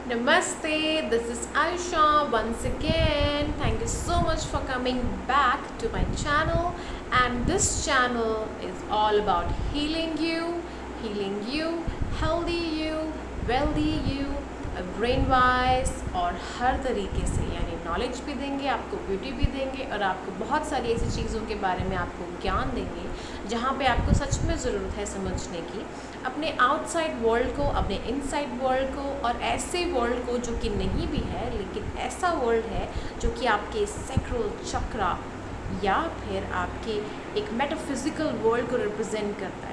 Namaste, this is Aisha once again. Thank you so much for coming back to my channel. And this channel is all about healing you, healthy you, wealthy you, brain wise और हर तरीके से, यानी knowledge भी देंगे आपको, beauty भी देंगे और आपको बहुत सारी ऐसी चीज़ों के बारे में आपको ज्ञान देंगे जहाँ पे आपको सच में ज़रूरत है समझने की, अपने आउटसाइड वर्ल्ड को, अपने इनसाइड वर्ल्ड को और ऐसे वर्ल्ड को जो कि नहीं भी है लेकिन ऐसा वर्ल्ड है जो कि आपके सैक्रल चक्रा या फिर आपके एक मेटाफिजिकल वर्ल्ड को रिप्रेजेंट करता है।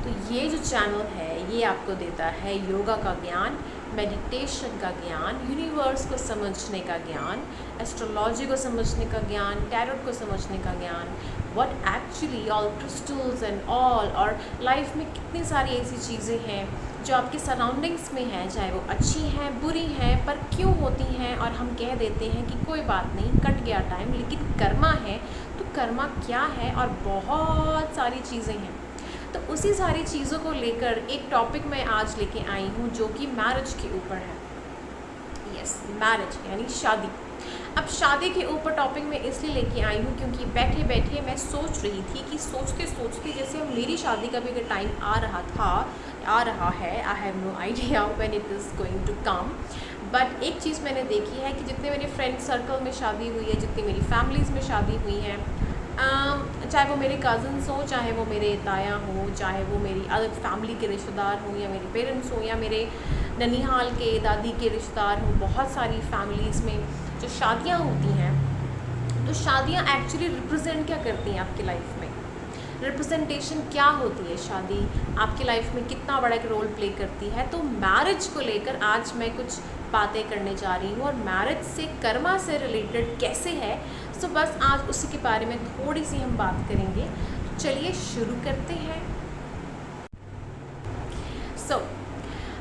तो ये जो चैनल है ये आपको देता है योगा का ज्ञान, मेडिटेशन का ज्ञान, यूनिवर्स को समझने का ज्ञान, एस्ट्रोलॉजी को समझने का ज्ञान, टैरोट को समझने का ज्ञान, what actually all crystals and all, और लाइफ में कितनी सारी ऐसी चीज़ें हैं जो आपके सराउंडिंग्स में हैं, चाहे वो अच्छी हैं बुरी हैं, पर क्यों होती हैं और हम कह देते हैं कि कोई बात नहीं, कट गया टाइम, लेकिन कर्मा है तो कर्मा क्या है, और बहुत सारी चीज़ें हैं। तो उसी सारी चीज़ों को लेकर एक टॉपिक मैं आज लेके आई हूँ जो कि मैरिज के ऊपर है। यस, मैरिज यानी शादी। अब शादी के ऊपर टॉपिक मैं इसलिए लेके आई हूँ क्योंकि बैठे बैठे मैं सोच रही थी कि सोचते सोचते जैसे मेरी शादी का भी अगर टाइम आ रहा है, I have no idea when it is going to come, but एक चीज़ मैंने देखी है कि जितने मेरे फ्रेंड सर्कल में शादी हुई है, जितनी मेरी फैमिलीज़ में शादी हुई हैं, चाहे वो मेरे कज़न्स हों, चाहे वो मेरे ताया हों, चाहे वो मेरी अलग फैमिली के रिश्तेदार हों, या मेरे पेरेंट्स हों, या मेरे ननिहाल के दादी के रिश्तेदार हों, बहुत सारी फैमिलीज़ में जो शादियां होती हैं, तो शादियां एक्चुअली रिप्रेजेंट क्या करती हैं आपकी लाइफ में, रिप्रेजेंटेशन क्या होती है, शादी आपकी लाइफ में कितना बड़ा एक रोल प्ले करती है। तो मैरिज को लेकर आज मैं कुछ बातें करने जा रही हूँ, और मैरिज से कर्मा से रिलेटेड कैसे है, तो बस आज उसी के बारे में थोड़ी सी हम बात करेंगे। चलिए शुरू करते हैं।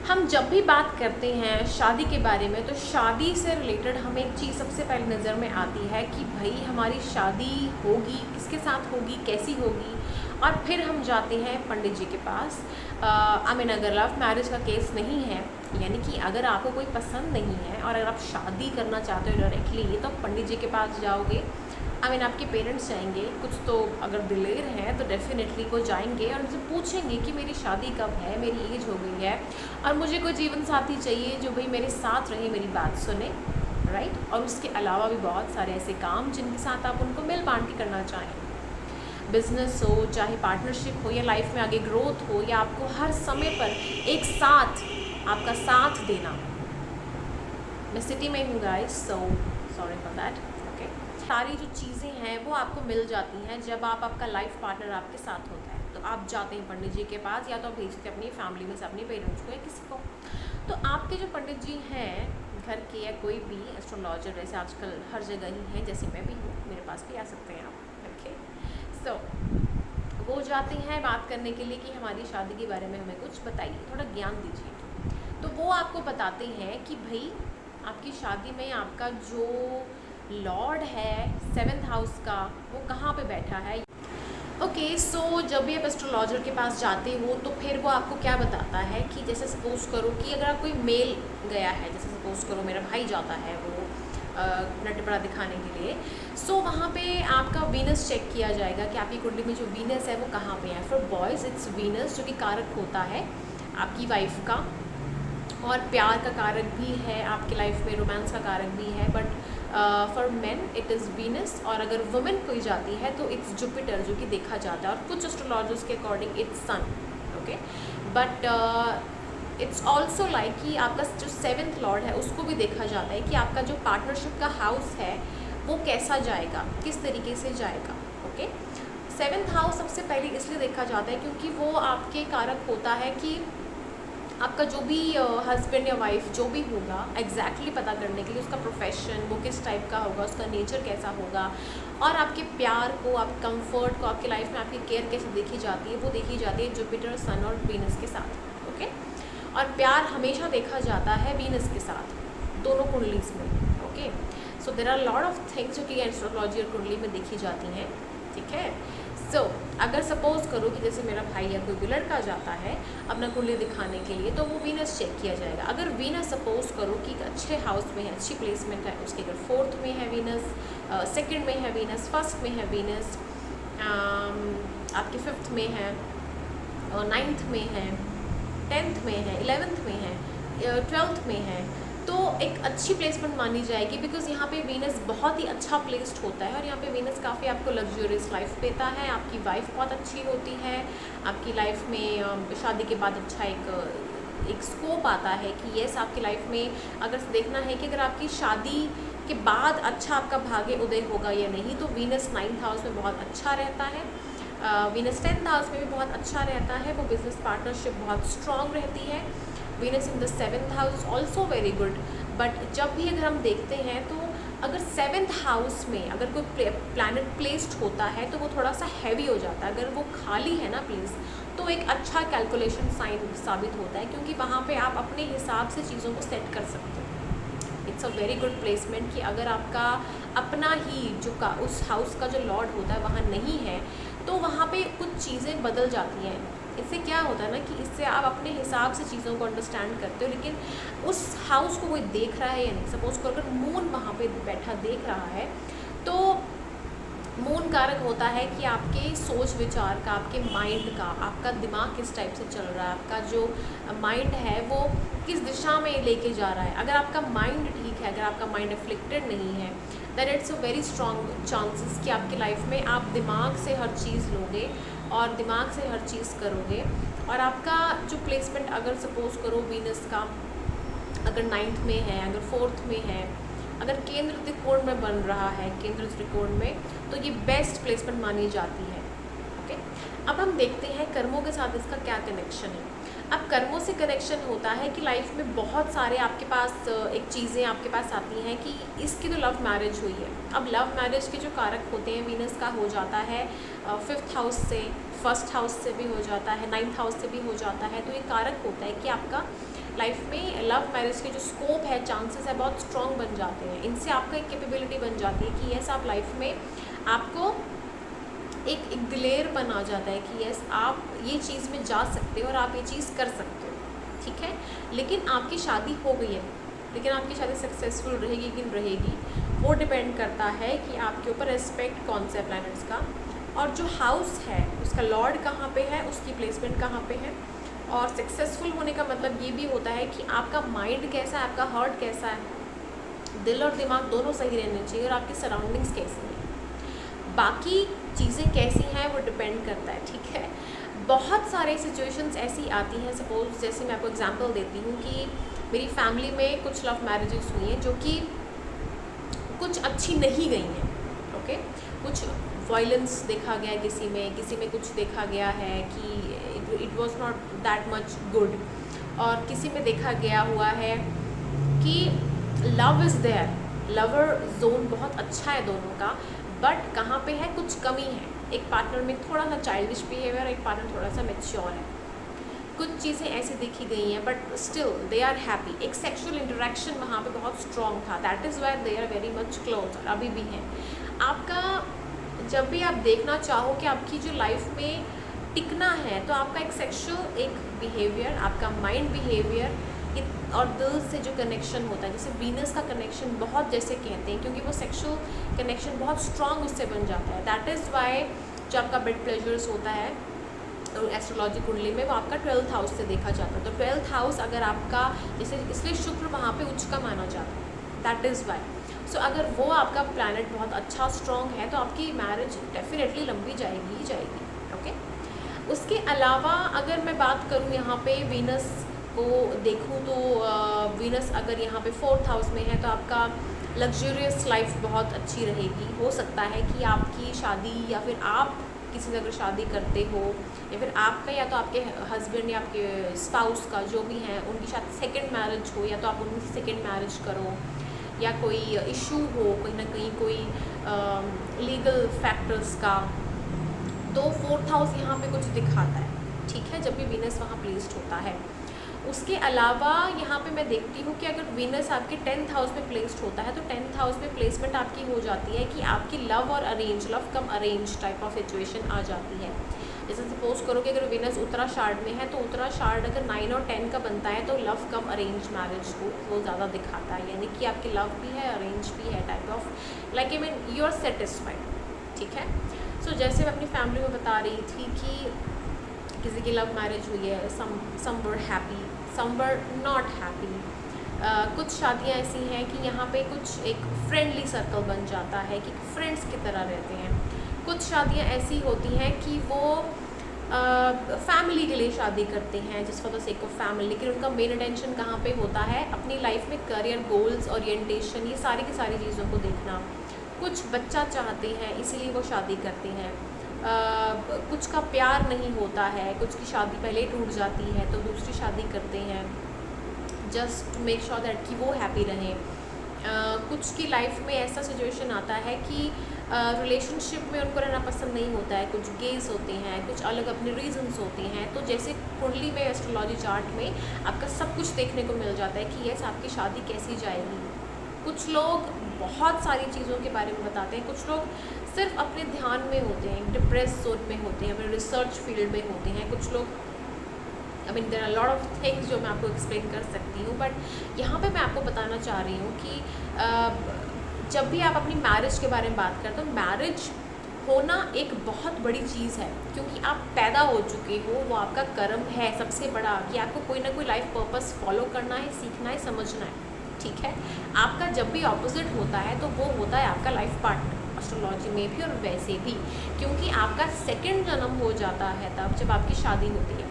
हम जब भी बात करते हैं शादी के बारे में, तो शादी से रिलेटेड हमें एक चीज़ सबसे पहले नज़र में आती है कि भाई हमारी शादी होगी, किसके साथ होगी, कैसी होगी, और फिर हम जाते हैं पंडित जी के पास। अगर लव मैरिज का केस नहीं है, यानी कि अगर आपको कोई पसंद नहीं है और अगर आप शादी करना चाहते हो डायरेक्टली, तो पंडित जी के पास जाओगे। आपके पेरेंट्स जाएंगे, कुछ तो अगर दिलेर हैं तो डेफिनेटली वो जाएंगे और उनसे पूछेंगे कि मेरी शादी कब है, मेरी एज हो गई है और मुझे कोई जीवन साथी चाहिए जो भाई मेरे साथ रहे, मेरी बात सुने, राइट। और उसके अलावा भी बहुत सारे ऐसे काम जिनके साथ आप उनको मिल बांट के करना चाहें, बिजनेस हो, चाहे पार्टनरशिप हो, या लाइफ में आगे ग्रोथ हो, या आपको हर समय पर एक साथ आपका साथ देना। मैं सिटी में हूँ guys, so sorry for that. Okay, सारी जो चीज़ें हैं वो आपको मिल जाती हैं जब आपका लाइफ पार्टनर आपके साथ होता है। तो आप जाते हैं पंडित जी के पास, या तो भेजते अपनी फैमिली में से अपने पेरेंट्स को या किसी को। तो आपके जो पंडित जी हैं घर के, या कोई भी एस्ट्रोलॉजर, वैसे आजकल हर जगह ही हैं, जैसे मैं भी हूँ, मेरे पास भी आ सकते हैं आप। ओके, सो वो जाते हैं बात करने के लिए कि हमारी शादी के बारे में हमें कुछ बताइए, थोड़ा ज्ञान दीजिए। तो वो आपको बताते हैं कि भाई आपकी शादी में आपका जो लॉर्ड है 7th हाउस का, वो कहाँ पे बैठा है। ओके, सो जब भी आप एस्ट्रोलॉजर के पास जाते हो तो फिर वो आपको क्या बताता है कि जैसे सपोज़ करो कि अगर आप कोई मेल गया है, जैसे सपोज़ करो मेरा भाई जाता है वो नटबड़ा दिखाने के लिए, सो वहाँ पे आपका वीनस चेक किया जाएगा कि आपकी कुंडली में जो वीनस है वो कहाँ पे है। फॉर बॉयज़ इट्स वीनस, जो कि कारक होता है आपकी वाइफ का, और प्यार का कारक भी है आपकी लाइफ में, रोमांस का कारक भी है, but for main it is Venus. और अगर वुमेन कोई जाती है तो इट्स जुपिटर, जो कि देखा जाता है, और कुछ एस्ट्रोलॉजर्स के according it's sun. Okay, but it's also like कि आपका जो 7th लॉर्ड है उसको भी देखा जाता है कि आपका जो पार्टनरशिप का हाउस है वो कैसा जाएगा, किस तरीके से जाएगा। ओके, 7th हाउस सबसे पहले इसलिए देखा जाता है क्योंकि वो आपके कारक होता है कि आपका जो भी हस्बैंड या वाइफ जो भी होगा, एग्जैक्टली पता करने के लिए उसका प्रोफेशन वो किस टाइप का होगा, उसका नेचर कैसा होगा, और आपके प्यार को, आप कंफर्ट को, आपकी लाइफ में आपकी केयर कैसे देखी जाती है, वो देखी जाती है जुपिटर, सन और वीनस के साथ। ओके, और प्यार हमेशा देखा जाता है वीनस के साथ, दोनों कुंडलीज में। Okay, so there are lot of things जो कि एस्ट्रोलॉजी और कुंडली में देखी जाती हैं। ठीक है, सो अगर सपोज करो कि जैसे मेरा भाई या कोई भी लड़का जाता है अपना कुंडली दिखाने के लिए, तो वो वीनस चेक किया जाएगा। अगर वीनस सपोज करो कि एक अच्छे हाउस में है, अच्छी प्लेसमेंट है, उसके अगर 4th में है वीनस, 2nd में है वीनस, 1st में है वीनस, आपके 5th में है, 9th में है, 10th में है, 11th में है, 12th में है, तो एक अच्छी प्लेसमेंट मानी जाएगी। बिकॉज यहाँ पे वीनस बहुत ही अच्छा प्लेस्ड होता है और यहाँ पे वीनस काफ़ी आपको लग्जरियस लाइफ देता है। आपकी वाइफ बहुत अच्छी होती है, आपकी लाइफ में शादी के बाद अच्छा एक स्कोप आता है कि येस आपकी लाइफ में अगर देखना है कि अगर आपकी शादी के बाद अच्छा आपका भाग्य उदय होगा या नहीं, तो वीनस 9th हाउस में बहुत अच्छा रहता है, वीनस 10th हाउस में भी बहुत अच्छा रहता है, वो बिजनेस पार्टनरशिप बहुत स्ट्रॉन्ग रहती है। Venus in the 7th house also very good. But जब भी अगर हम देखते हैं तो अगर 7th हाउस में अगर कोई प्लैनेट प्लेस्ड होता है तो वो थोड़ा सा हैवी हो जाता है। अगर वो खाली है ना प्लेस, तो एक अच्छा कैलकुलेशन साइन साबित होता है, क्योंकि वहाँ पे आप अपने हिसाब से चीज़ों को सेट कर सकते हो। It's a very good placement कि अगर आपका अपना ही उस हाउस का जो लॉर्ड होता है वहाँ नहीं है, तो वहाँ पे कुछ चीज़ें बदल जाती हैं। इससे क्या होता है ना कि इससे आप अपने हिसाब से चीज़ों को अंडरस्टैंड करते हो, लेकिन उस हाउस को कोई देख रहा है या नहीं। सपोज को अगर मून वहाँ पे बैठा देख रहा है, तो मून कारक होता है कि आपके सोच विचार का, आपके माइंड का, आपका दिमाग किस टाइप से चल रहा है, आपका जो माइंड है वो किस दिशा में लेके जा रहा है। अगर आपका माइंड ठीक है, अगर आपका माइंड अफ्लिक्टेड नहीं है, then it's a very strong chances कि आपकी लाइफ में आप दिमाग से हर चीज़ लोगे और दिमाग से हर चीज़ करोगे। और आपका जो प्लेसमेंट अगर सपोज करो वीनस का अगर 9th में है, अगर 4th में है, अगर केंद्र त्रिकोण में बन रहा है, केंद्र त्रिकोण में, तो ये बेस्ट प्लेसमेंट मानी जाती है। ओके, अब हम देखते हैं कर्मों के साथ इसका क्या कनेक्शन है। अब कर्मों से कनेक्शन होता है कि लाइफ में बहुत सारे आपके पास एक चीज़ें आपके पास आती हैं कि इसकी तो लव मैरिज हुई है। अब लव मैरिज के जो कारक होते हैं वीनस का हो जाता है 5th हाउस से, 1st हाउस से भी हो जाता है, 9th हाउस से भी हो जाता है। तो ये कारक होता है कि आपका लाइफ में लव मैरिज के जो स्कोप है, चांसेस है, बहुत स्ट्रॉन्ग बन जाते हैं। इनसे आपका एक कैपेबिलिटी बन जाती है कि यस आप लाइफ में आपको एक दिलेरपन आ जाता है कि यस आप ये चीज़ में जा सकते हो और आप ये चीज़ कर सकते हो, ठीक है। लेकिन आपकी शादी हो गई है, लेकिन आपकी शादी सक्सेसफुल रहेगी कि नहीं रहेगी, वो डिपेंड करता है कि आपके ऊपर एस्पेक्ट कौन से प्लैनेट्स का, और जो हाउस है उसका लॉर्ड कहाँ पे है, उसकी प्लेसमेंट कहाँ पे है। और सक्सेसफुल होने का मतलब ये भी होता है कि आपका माइंड कैसा है, आपका हार्ट कैसा है, दिल और दिमाग दोनों सही रहने चाहिए, और आपकी सराउंडिंग्स कैसी हैं, बाकी चीज़ें कैसी हैं वो डिपेंड करता है, ठीक है। बहुत सारे सिचुएशंस ऐसी आती हैं, सपोज जैसे मैं आपको एग्जांपल देती हूँ कि मेरी फैमिली में कुछ लव मैरिजेस हुई हैं जो कि कुछ अच्छी नहीं गई हैं। ओके, कुछ वायलेंस देखा गया है किसी में कुछ देखा गया है कि it was not that much good, और किसी में देखा गया हुआ है कि love is there, lover zone बहुत अच्छा है दोनों का, बट कहाँ पे है, कुछ कमी है। एक पार्टनर में थोड़ा सा चाइल्डिश बिहेवियर, एक पार्टनर थोड़ा सा मैच्योर है। कुछ चीज़ें ऐसी देखी गई हैं, but still they are happy. एक सेक्सुअल इंटरेक्शन वहाँ पे बहुत स्ट्रॉन्ग था, that is why they are very much close, और अभी भी हैं। आपका जब भी आप देखना चाहो कि आपकी जो लाइफ में टिकना है, तो आपका एक सेक्सुअल एक बिहेवियर, आपका माइंड बिहेवियर और दिल से जो कनेक्शन होता है, जैसे वीनस का कनेक्शन बहुत जैसे कहते हैं, क्योंकि वो सेक्सुअल कनेक्शन बहुत स्ट्रॉन्ग उससे बन जाता है। दैट इज़ वाई जो आपका बेड प्लेजर्स होता है एस्ट्रोलॉजी कुंडली में, वो आपका 12th हाउस से देखा जाता है। तो 12th हाउस अगर आपका जैसे, इसलिए शुक्र वहाँ पे उच्च का माना जाता है, दैट इज़ वाई। सो अगर वो आपका प्लैनेट बहुत अच्छा स्ट्रॉन्ग है, तो आपकी मैरिज डेफिनेटली लंबी जाएगी ही जाएगी। ओके, उसके अलावा अगर मैं बात करूँ यहाँ पे वीनस को देखूँ, तो वीनस अगर यहाँ पे 4th हाउस में है, तो आपका लग्जरियस लाइफ बहुत अच्छी रहेगी। हो सकता है कि आपकी शादी, या फिर आप किसी से अगर शादी करते हो, या फिर आपका या तो आपके हस्बैंड या आपके स्पाउस का जो भी है, उनकी शायद सेकंड मैरिज हो, या तो आप उनकी सेकंड मैरिज करो, या कोई इशू हो कहीं ना कहीं, कोई लीगल फैक्टर्स का, तो 4th हाउस यहाँ पे कुछ दिखाता है, ठीक है, जब भी वीनस वहाँ प्लेस्ड होता है। उसके अलावा यहाँ पे मैं देखती हूँ कि अगर वीनस आपके 10th हाउस में प्लेस्ड होता है तो 10th हाउस में प्लेसमेंट आपकी हो जाती है कि आपकी लव और arrange, love cum arrange type of situation आ जाती है। जैसे सपोज करो कि अगर वीनस उत्तराषाढ़ में है तो उत्तराषाढ़ अगर 9 और 10 का बनता है तो लव कम अरेंज मैरिज को वो ज़्यादा दिखाता है, यानी कि आपकी लव भी है अरेंज भी है, type of like I mean you are satisfied. ठीक है, सो जैसे मैं अपनी फैमिली में बता रही थी कि किसी की लव मैरिज हुई है, some were happy, some were not happy. कुछ शादियाँ ऐसी हैं कि यहाँ पे कुछ एक फ्रेंडली सर्कल बन जाता है कि फ्रेंड्स की तरह रहते हैं। कुछ शादियाँ ऐसी होती हैं कि वो फैमिली के लिए शादी करते हैं, जिस for the sake of family, लेकिन उनका मेन अटेंशन कहाँ पे होता है, अपनी लाइफ में करियर गोल्स, ओरिएंटेशन, ये सारी की सारी चीज़ों को देखना। कुछ बच्चा चाहते हैं इसीलिए वो शादी करते हैं। कुछ का प्यार नहीं होता है, कुछ की शादी पहले ही टूट जाती है तो दूसरी शादी करते हैं just to make sure that कि वो हैप्पी रहें। कुछ की लाइफ में ऐसा सिचुएशन आता है कि रिलेशनशिप में उनको रहना पसंद नहीं होता है, कुछ गेस होते हैं, कुछ अलग अपने रीजंस होते हैं। तो जैसे कुंडली में, एस्ट्रोलॉजी चार्ट में आपका सब कुछ देखने को मिल जाता है कि यस आपकी शादी कैसी जाएगी। कुछ लोग बहुत सारी चीज़ों के बारे में बताते हैं, कुछ लोग सिर्फ अपने ध्यान में होते हैं, डिप्रेस जोन में होते हैं, अपने रिसर्च फील्ड में होते हैं। कुछ लोग I mean there are lot of things जो मैं आपको एक्सप्लेन कर सकती हूँ, बट यहाँ पे मैं आपको बताना चाह रही हूँ कि जब भी आप अपनी मैरिज के बारे में बात करते हो, मैरिज होना एक बहुत बड़ी चीज़ है, क्योंकि आप पैदा हो चुके हो, वो आपका कर्म है सबसे बड़ा कि आपको कोई ना कोई लाइफ पर्पस फॉलो करना है, सीखना है, समझना है। ठीक है, आपका जब भी ऑपोजिट होता है तो वो होता है आपका लाइफ पार्टनर, एस्ट्रोलॉजी में भी और वैसे भी, क्योंकि आपका सेकंड जन्म हो जाता है तब जब आपकी शादी होती है।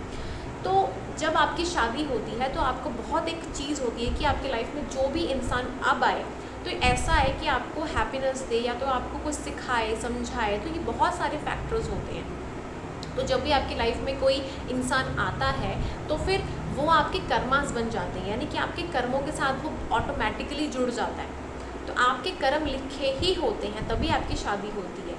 तो जब आपकी शादी होती है तो आपको बहुत एक चीज़ होती है कि आपकी लाइफ में जो भी इंसान अब आए तो ऐसा है कि आपको हैप्पीनेस दे या तो आपको कुछ सिखाए, समझाए। तो ये बहुत सारे फैक्टर्स होते हैं। तो जब भी आपकी लाइफ में कोई इंसान आता है तो फिर वो आपके कर्मास बन जाते हैं, यानी कि आपके कर्मों के साथ वो ऑटोमेटिकली जुड़ जाता है। तो आपके कर्म लिखे ही होते हैं तभी आपकी शादी होती है।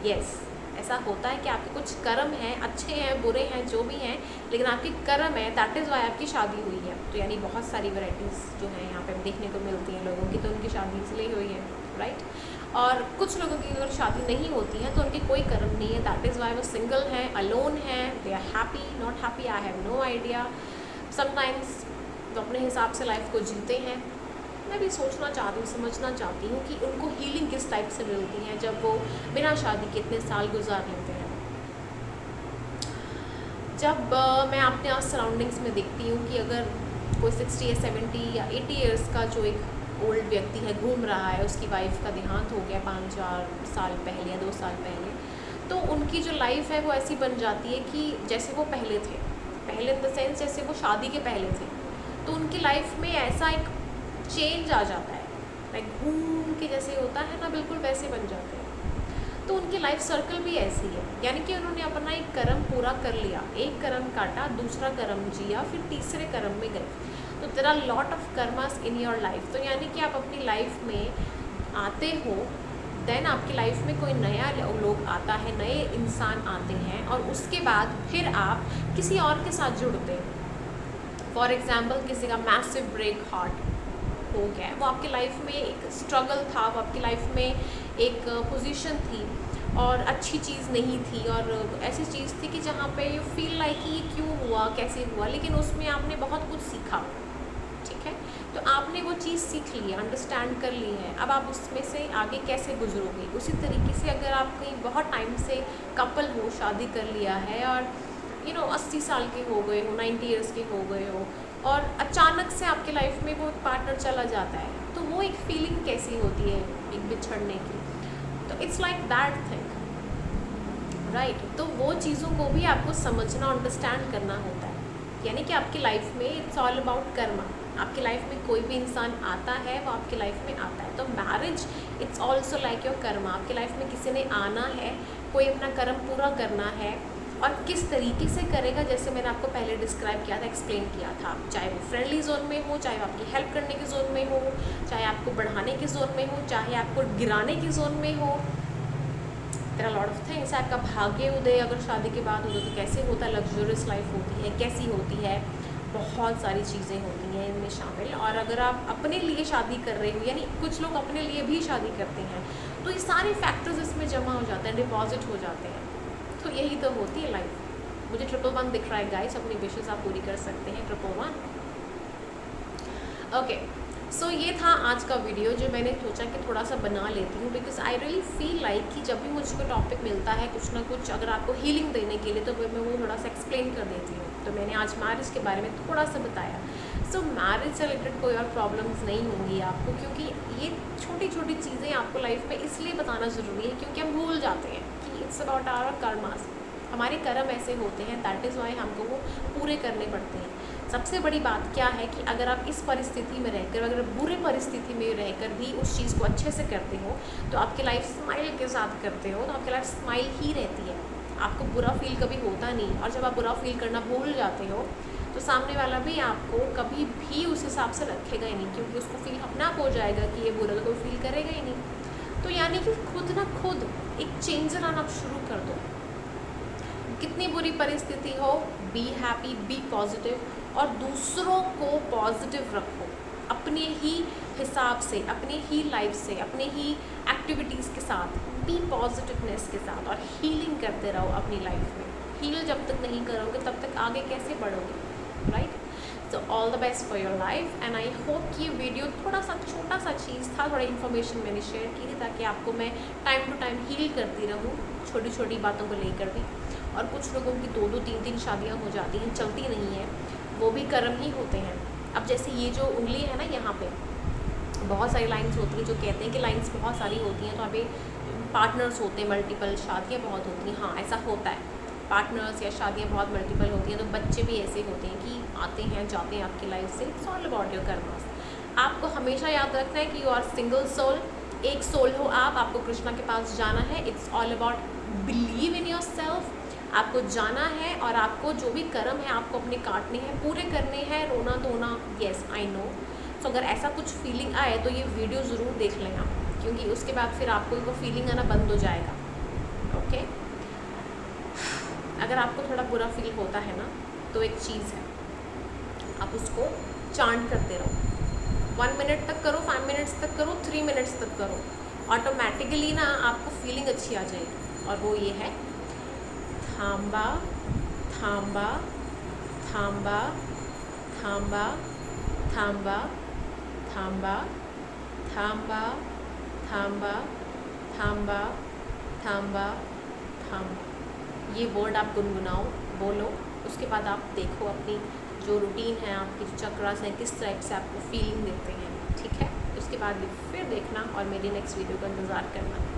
यस, ऐसा होता है कि आपके कुछ कर्म हैं, अच्छे हैं, बुरे हैं, जो भी हैं, लेकिन आपके कर्म है, दैट इज़ वाई आपकी शादी हुई है। तो यानी बहुत सारी वैरायटीज़ जो हैं यहाँ पे देखने को मिलती हैं लोगों की, तो उनकी शादी इसलिए हुई है, राइट। और कुछ लोगों की अगर शादी नहीं होती है तो उनकी कोई कर्म नहीं है, दैट इज़ वाई वो सिंगल हैं, अलोन हैं, they are happy, not happy, I have no idea. Sometimes वो अपने हिसाब से लाइफ को जीते हैं। मैं भी सोचना चाहती हूँ, समझना चाहती हूँ कि उनको हीलिंग किस टाइप से मिलती है जब वो बिना शादी के इतने साल गुजार लेते हैं। जब मैं अपने आस सराउंडिंग्स में देखती हूँ कि अगर कोई 60 या 70 या 80 ईयर्स का जो एक ओल्ड व्यक्ति है घूम रहा है, उसकी वाइफ का देहांत हो गया 5-4 साल पहले या 2 साल पहले, तो उनकी जो लाइफ है वो ऐसी बन जाती है कि जैसे वो पहले थे, पहले इन द सेंस जैसे वो शादी के पहले थे। तो उनकी लाइफ में ऐसा एक चेंज आ जाता है, लाइक घूम के जैसे होता है ना, बिल्कुल वैसे बन जाते हैं। तो उनकी लाइफ सर्कल भी ऐसी है, यानी कि उन्होंने अपना एक कर्म पूरा कर लिया, एक कर्म काटा, दूसरा कर्म जिया, फिर तीसरे कर्म में गए। तो देयर आर लॉट ऑफ कर्मास इन योर लाइफ। तो यानी कि आप अपनी लाइफ में आते हो, देन आपकी लाइफ में कोई नया लोग आता है, नए इंसान आते हैं, और उसके बाद फिर आप किसी और के साथ जुड़ते हैं। फॉर एग्ज़ाम्पल किसी का मैसिव ब्रेक हार्ट हो गया है, वो आपकी लाइफ में एक स्ट्रगल था, वो आपकी लाइफ में एक पोजीशन थी और अच्छी चीज़ नहीं थी, और ऐसी चीज़ थी कि जहाँ पे यू फील लाइक कि ये क्यों हुआ, कैसे हुआ, लेकिन उसमें आपने बहुत कुछ सीखा। ठीक है, तो आपने वो चीज़ सीख ली है, अंडरस्टैंड कर ली है, अब आप उसमें से आगे कैसे गुजरोगे। उसी तरीके से अगर आप कहीं बहुत टाइम से कपल हो, शादी कर लिया है और 80 साल के हो गए हो, 90 ईयर्स के हो गए हो, और अचानक से आपकी लाइफ में वो पार्टनर चला जाता है, तो वो एक फीलिंग कैसी होती है एक बिछड़ने की। तो it's like that thing, right. तो वो चीज़ों को भी आपको समझना, अंडरस्टैंड करना होता है। यानी कि आपकी लाइफ में इट्स ऑल अबाउट कर्मा। आपकी लाइफ में कोई भी इंसान आता है, वो आपकी लाइफ में आता है। तो marriage it's also like your Karma. आपकी लाइफ में किसी ने आना है, कोई अपना कर्म पूरा करना है, और किस तरीके से करेगा, जैसे मैंने आपको पहले डिस्क्राइब किया था, एक्सप्लेन किया था। चाहे वो फ्रेंडली जोन में हो, चाहे वो आपकी हेल्प करने की जोन में हो, चाहे आपको बढ़ाने की जोन में हो, चाहे आपको गिराने की जोन में हो, there are lot of things. आपका भाग्य उदय अगर शादी के बाद होता तो कैसे होता है, लग्जरियस लाइफ होती है, कैसी होती है, बहुत सारी चीज़ें होती हैं इनमें शामिल। और अगर आप अपने लिए शादी कर रहे हो, यानी कुछ लोग अपने लिए भी शादी करते हैं, तो ये सारे फैक्टर्स इसमें जमा हो जाते हैं, डिपॉजिट हो जाते हैं। तो यही तो होती है लाइफ। मुझे 111 दिख रहा है गाइस, अपनी विशेस आप पूरी कर सकते हैं 111। ओके, सो ये था आज का वीडियो जो मैंने सोचा कि थोड़ा सा बना लेती हूँ, because I really feel like कि जब भी मुझको टॉपिक मिलता है कुछ ना कुछ अगर आपको हीलिंग देने के लिए, तो मैं वो थोड़ा सा एक्सप्लेन कर देती हूँ। तो मैंने आज मैरिज के बारे में थोड़ा सा बताया। सो मैरिज से रिलेटेड कोई और प्रॉब्लम्स नहीं होंगी आपको, क्योंकि ये छोटी छोटी चीज़ें आपको लाइफ में इसलिए बताना ज़रूरी है क्योंकि हम भूल जाते हैं कि इट्स अबाउट आवर कर्मास। हमारे कर्म ऐसे होते हैं, दैट इज़ वाई हमको वो पूरे करने पड़ते हैं। सबसे बड़ी बात क्या है कि अगर आप इस परिस्थिति में रहकर, अगर बुरी परिस्थिति में रहकर भी उस चीज़ को अच्छे से करते हो, तो आपकी लाइफ स्माइल के साथ करते हो, तो आपकी लाइफ स्माइल ही रहती है। आपको बुरा फील कभी होता नहीं। और जब आप बुरा फील करना भूल जाते हो, तो सामने वाला भी आपको कभी भी उस हिसाब से रखेगा ही नहीं, क्योंकि उसको फील अपना आप हो जाएगा कि ये बुरा तो कोई फील करेगा ही नहीं। तो यानी कि खुद ना खुद एक चेंजर आना शुरू कर दो। कितनी बुरी परिस्थिति हो, बी हैप्पी, बी पॉजिटिव, और दूसरों को पॉजिटिव रखो अपने ही हिसाब से, अपने ही लाइफ से, अपने ही एक्टिविटीज़ के साथ, बी पॉजिटिवनेस के साथ, और हीलिंग करते रहो अपनी लाइफ में। हील जब तक नहीं करोगे तब तक आगे कैसे बढ़ोगे, right? So all the best for your life, and I hope कि ये वीडियो थोड़ा सा छोटा सा चीज़ था, थोड़ा इन्फॉर्मेशन मैंने शेयर की थी, ताकि आपको मैं टाइम टू टाइम हील करती रहूँ छोटी छोटी बातों को लेकर भी। और कुछ लोगों की 2-2 3-3 शादियाँ हो जाती हैं, चलती नहीं हैं, वो भी कर्म ही होते हैं। अब जैसे ये जो उंगली है ना, यहाँ पे बहुत सारी लाइंस होती हैं, जो कहते हैं कि लाइंस बहुत सारी होती हैं तो अभी पार्टनर्स होते हैं, मल्टीपल शादियाँ बहुत होती हैं। हाँ, ऐसा होता है, पार्टनर्स या शादियाँ बहुत मल्टीपल होती हैं, तो बच्चे भी ऐसे होते हैं कि आते हैं जाते हैं आपकी लाइफ से। It's all about your karmas. आपको हमेशा याद रखना है कि यू आर सिंगल सोल, एक सोल हो आप, आपको कृष्णा के पास जाना है। It's all about believe in your self. आपको जाना है और आपको जो भी कर्म है आपको अपने काटने हैं, पूरे करने हैं, रोना धोना, येस आई नो। सो अगर ऐसा कुछ फीलिंग आए तो ये वीडियो ज़रूर देख लें आप, क्योंकि उसके बाद फिर आपको वो फीलिंग आना बंद हो जाएगा। ओके, अगर आपको थोड़ा बुरा फील होता है ना, तो एक चीज़ है, आप उसको चांट करते रहो। 1 मिनट तक करो, 5 मिनट्स तक करो, 3 मिनट्स तक करो, ऑटोमेटिकली ना आपको फीलिंग अच्छी आ जाएगी। और वो ये है, थांबा थांबा थांबा थांबा थांबा थांबा थांबा थांबा थांबा थांबा थांबा। ये वर्ड आप गुनगुनाओ, बोलो, उसके बाद आप देखो अपनी जो रूटीन है, आपकी जो चक्रास हैं, किस टाइप से आपको फीलिंग देते हैं, ठीक है? उसके बाद फिर देखना और मेरी नेक्स्ट वीडियो का इंतज़ार करना।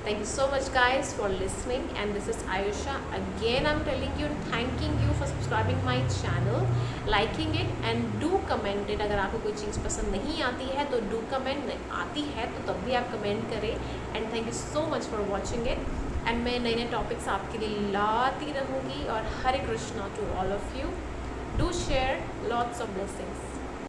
Thank you so much guys for listening, and this is Ayusha again. I'm telling you and thanking you for subscribing my channel, liking it, and do comment it. अगर आपको कोई चीज़ पसंद नहीं आती है तो do comment, आती है तो तब भी आप कमेंट करें। And thank you so much for watching it. And मैं नए नए टॉपिक्स आपके लिए लाती रहूँगी। और हरे Krishna to all of you. Do share, lots of blessings.